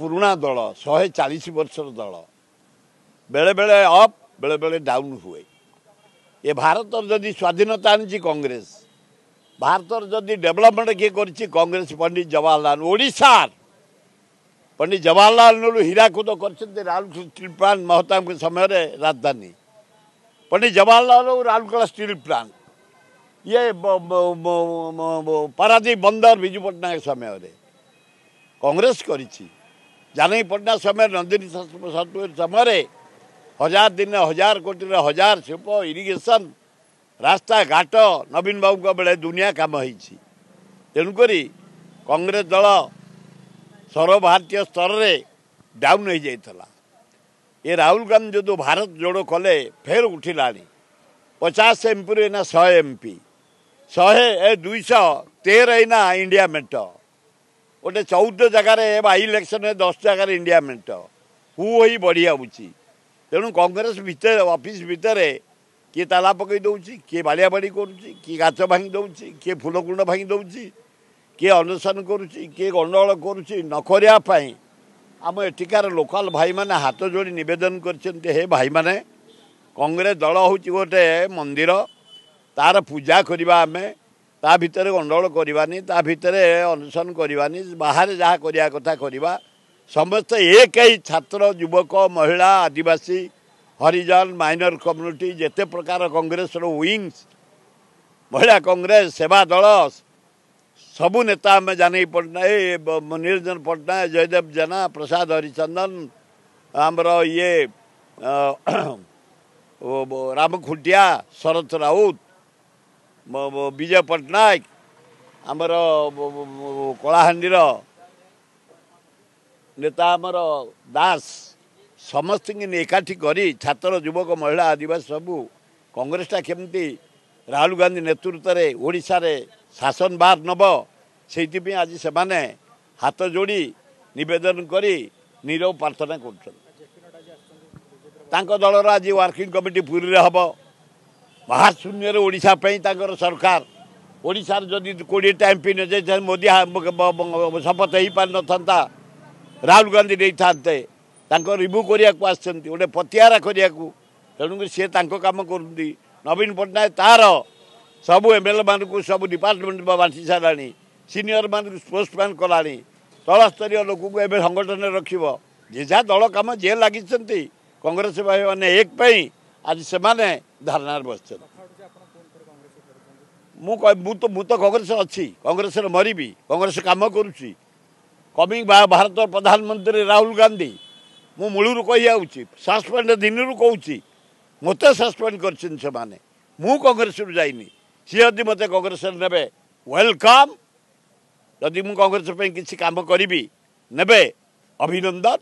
पुराना दल 140 वर्षर दल बेले बेले अप बेले बेले डाउन हुए ये भारत जदि स्वाधीनता आनी कांग्रेस भारत जदि डेवलपमेंट किए कर कांग्रेस पंडित जवाहरलाल ओडिशा पंडित जवाहरलाल नेहरू हीराकुद कर राउरकेला स्टील प्लांट महताब के समय राजधानी पंडित जवाहरलाल नेहरू राउरकेला स्टील प्लांट ये पारादीप बंदर विजु पट्टनायक समय कांग्रेस करी जानकी पट्टनायक समय नंदिनी समय 1000 दिन 1000 कोटी 1000 शिल्प इरिगेशन रास्ता घाट नवीन बाबू बेले दुनिया काम होती तेणुक कांग्रेस दल सर्वभारतीय स्तर में डाउन हो जाता ये राहुल गांधी जो भारत जोड़ो कले फेर उठिला 50 एमपी रू 100 एमपी 100 213 एना इंडिया मेट गोटे 14 जगार बाई इलेक्शन 10 जगार इंडिया मेट हु ही बढ़ी आऊँगी तेणु कांग्रेस भितर ऑफिस भितर किए ताला पकई दौची किए बालिया बाड़ी करुच्ची किए गाच भांगी दौची किए फुलकुंड भांगी दौची किए अनुसरण करुच्ची किए गंडगोल करुच्ची न करने आम एठिकार लोकल भाई माने हाथ जोड़ी निवेदन करछन्ते हे भाई माने कांग्रेस दल हूँ गोटे मंदिर तार पूजा करवा आम ता भितर गंडगोल करवानी ता भितर अनुसरण करवानी बाहर जहाँ करवा कथा करवा समस्त एक ही छात्र युवक महिला आदिवासी हरिजन माइनर कम्युनिटी जेते प्रकार कांग्रेस विंग्स महिला कांग्रेस सेवा दल सबू नेता आम जानकी पट्टनायक निरंजन पट्टनायक जयदेव जेना प्रसाद हरिचंदन आमर ये राम खुंटिया शरत राउत विजय पट्टनायक आमर कलाहांडीर नेता आमर दास समस्त एकाठी करी छात्र युवक महिला आदिवासी सबू कांग्रेसटा केमती राहुल गांधी नेतृत्व में ओडिशा रे शासन बार नब से आज से हाथ जोड़ी निवेदन करी नीरव प्रार्थना कर दलर आज वर्किंग कमिटी पुरी हम बाहर शून्य ओडिशा सरकार ओडिशा जदि 20 एमपी न जाए मोदी शपथ हो पार न राहुल गांधी नहीं था रिव्यू करने को आसते गोटे पतिहारा करने को तेणुक सी कम कर नवीन पट्टनायक तार सबू एमएलए मान को सब डिपार्टमेंट बांटी सारा सीनियर मान स्पोर्ट्समैन कला तलस्तर लोक संगठन रखिब जे जहाँ दल कम जे लगी कांग्रेस भाई मैंने एक आज से धारणा बस मु तो कांग्रेस अच्छी कांग्रेस मरी कांग्रेस कम करुच्ची कमिंग भारत प्रधानमंत्री राहुल गांधी मु मूलू कही सस्पेंड दिन रू कहूँ मत सस्पेंड कर कांग्रेस रू जाइनी सी यदि मत कांग्रेस ने वेलकम जदि मु कांग्रेस किसी काम करी ने अभिनंदन